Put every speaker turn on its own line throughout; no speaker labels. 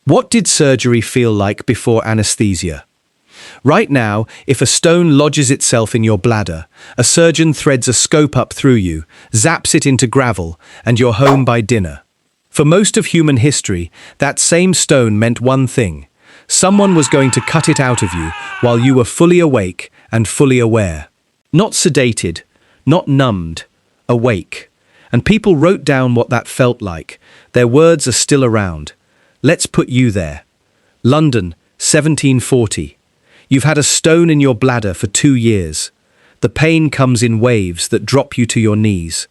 What did surgery feel like before anesthesia? Right now, if a stone lodges itself in your bladder, a surgeon threads a scope up through you, zaps it into gravel, and you're home by dinner. For most of human history, that same stone meant one thing. Someone was going to cut it out of you while you were fully awake and fully aware. Not sedated, not numbed, awake. And people wrote down what that felt like. Their words are still around. Let's put you there. London, 1740. You've had a stone in your bladder for 2 years. The pain comes in waves that drop you to your knees.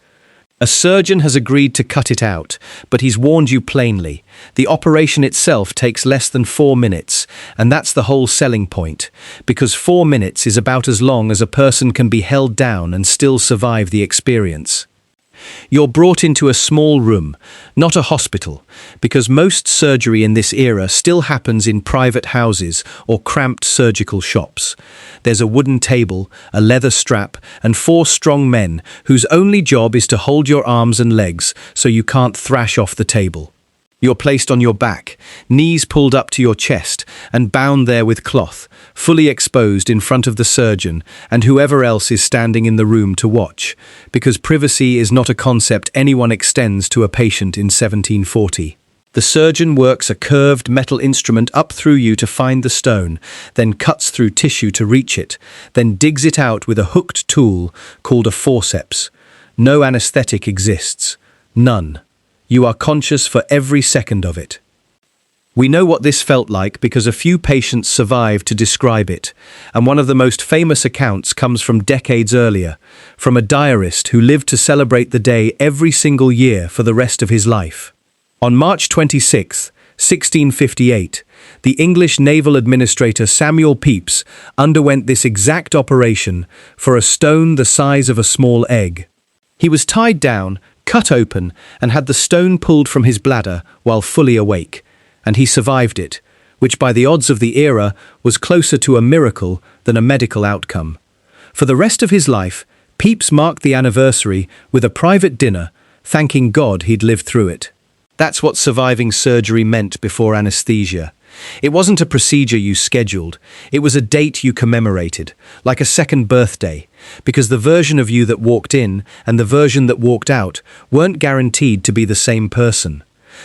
A surgeon has agreed to cut it out, but he's warned you plainly. The operation itself takes less than 4 minutes, and that's the whole selling point, because 4 minutes is about as long as a person can be held down and still survive the experience. You're brought into a small room, not a hospital, because most surgery in this era still happens in private houses or cramped surgical shops. There's a wooden table, a leather strap, and 4 strong men whose only job is to hold your arms and legs so you can't thrash off the table. You're placed on your back, knees pulled up to your chest, and bound there with cloth, fully exposed in front of the surgeon and whoever else is standing in the room to watch, because privacy is not a concept anyone extends to a patient in 1740. The surgeon works a curved metal instrument up through you to find the stone, then cuts through tissue to reach it, then digs it out with a hooked tool called a forceps. No anesthetic exists. None. You are conscious for every second of it. We know what this felt like because a few patients survived to describe it, and one of the most famous accounts comes from decades earlier, from a diarist who lived to celebrate the day every single year for the rest of his life. On March 26, 1658, the English naval administrator Samuel Pepys underwent this exact operation for a stone the size of a small egg. He was tied down, cut open, and had the stone pulled from his bladder while fully awake, and he survived it, which by the odds of the era was closer to a miracle than a medical outcome. For the rest of his life, Pepys marked the anniversary with a private dinner, thanking God he'd lived through it. That's what surviving surgery meant before anesthesia. It wasn't a procedure you scheduled, it was a date you commemorated, like a second birthday, because the version of you that walked in and the version that walked out weren't guaranteed to be the same person.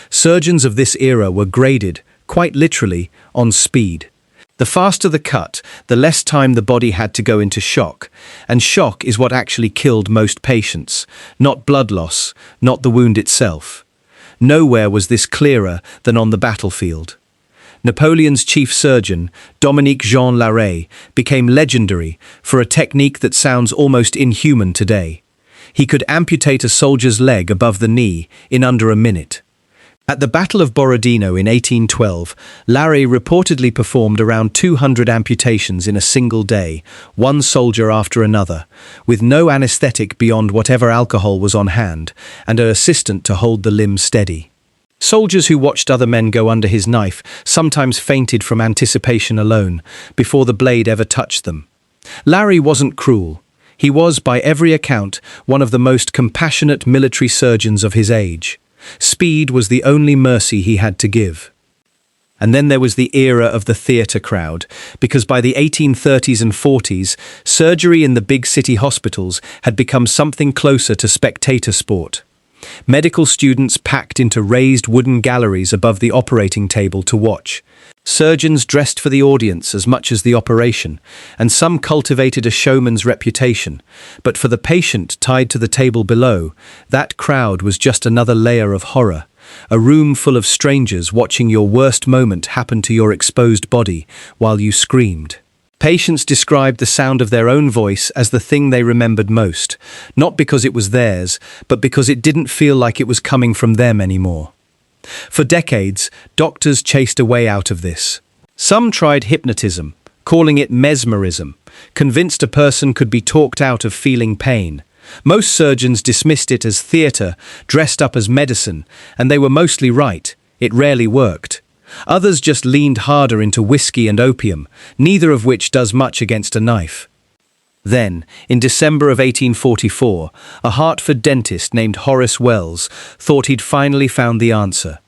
Surgeons of this era were graded, quite literally, on speed. The faster the cut, the less time the body had to go into shock, and shock is what actually killed most patients, not blood loss, not the wound itself. Nowhere was this clearer than on the battlefield. Napoleon's chief surgeon, Dominique Jean Larrey, became legendary for a technique that sounds almost inhuman today. He could amputate a soldier's leg above the knee in under a minute. At the Battle of Borodino in 1812, Larrey reportedly performed around 200 amputations in a single day, one soldier after another, with no anesthetic beyond whatever alcohol was on hand, and an assistant to hold the limb steady. Soldiers who watched other men go under his knife sometimes fainted from anticipation alone, before the blade ever touched them. Larrey wasn't cruel. He was, by every account, one of the most compassionate military surgeons of his age. Speed was the only mercy he had to give. And then there was the era of the theatre crowd, because by the 1830s and 40s, surgery in the big city hospitals had become something closer to spectator sport. Medical students packed into raised wooden galleries above the operating table to watch. Surgeons dressed for the audience as much as the operation, and some cultivated a showman's reputation. But for the patient tied to the table below, that crowd was just another layer of horror. A room full of strangers watching your worst moment happen to your exposed body while you screamed. Patients described the sound of their own voice as the thing they remembered most, not because it was theirs, but because it didn't feel like it was coming from them anymore. For decades, doctors chased a way out of this. Some tried hypnotism, calling it mesmerism, convinced a person could be talked out of feeling pain. Most surgeons dismissed it as theatre, dressed up as medicine, and they were mostly right. It rarely worked. Others just leaned harder into whiskey and opium, neither of which does much against a knife. Then, in December of 1844, a Hartford dentist named Horace Wells thought he'd finally found the answer.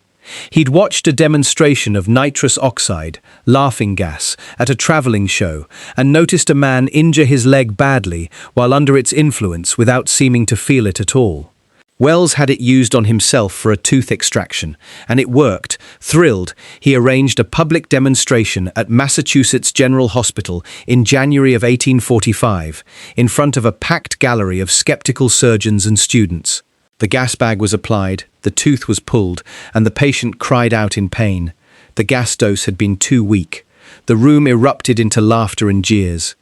He'd watched a demonstration of nitrous oxide, laughing gas, at a travelling show and noticed a man injure his leg badly while under its influence without seeming to feel it at all. Wells had it used on himself for a tooth extraction, and it worked. Thrilled, he arranged a public demonstration at Massachusetts General Hospital in January of 1845, in front of a packed gallery of skeptical surgeons and students. The gas bag was applied, the tooth was pulled, and the patient cried out in pain. The gas dose had been too weak. The room erupted into laughter and jeers.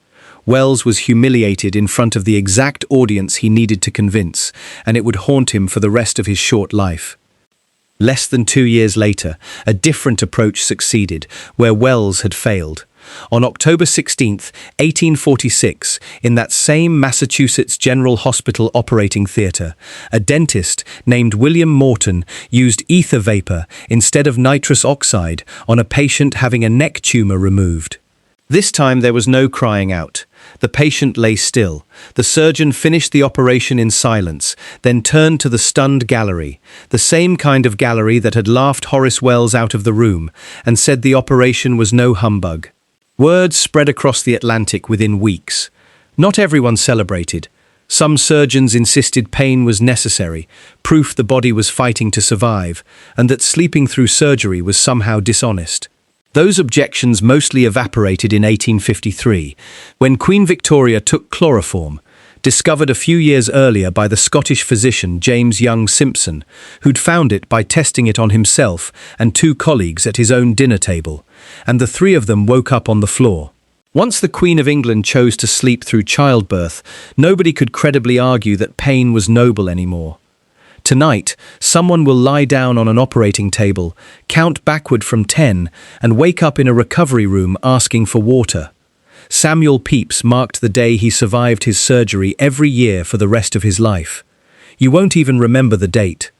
Wells was humiliated in front of the exact audience he needed to convince, and it would haunt him for the rest of his short life. Less than 2 years later, a different approach succeeded, where Wells had failed. On October 16, 1846, in that same Massachusetts General Hospital operating theatre, a dentist named William Morton used ether vapor instead of nitrous oxide on a patient having a neck tumor removed. This time there was no crying out. The patient lay still. The surgeon finished the operation in silence, then turned to the stunned gallery, the same kind of gallery that had laughed Horace Wells out of the room, and said the operation was no humbug. Word spread across the Atlantic within weeks. Not everyone celebrated. Some surgeons insisted pain was necessary, proof the body was fighting to survive, and that sleeping through surgery was somehow dishonest. Those objections mostly evaporated in 1853, when Queen Victoria took chloroform, discovered a few years earlier by the Scottish physician James Young Simpson, who'd found it by testing it on himself and 2 colleagues at his own dinner table, and the 3 of them woke up on the floor. Once the Queen of England chose to sleep through childbirth, nobody could credibly argue that pain was noble anymore. Tonight, someone will lie down on an operating table, count backward from 10, and wake up in a recovery room asking for water. Samuel Pepys marked the day he survived his surgery every year for the rest of his life. You won't even remember the date.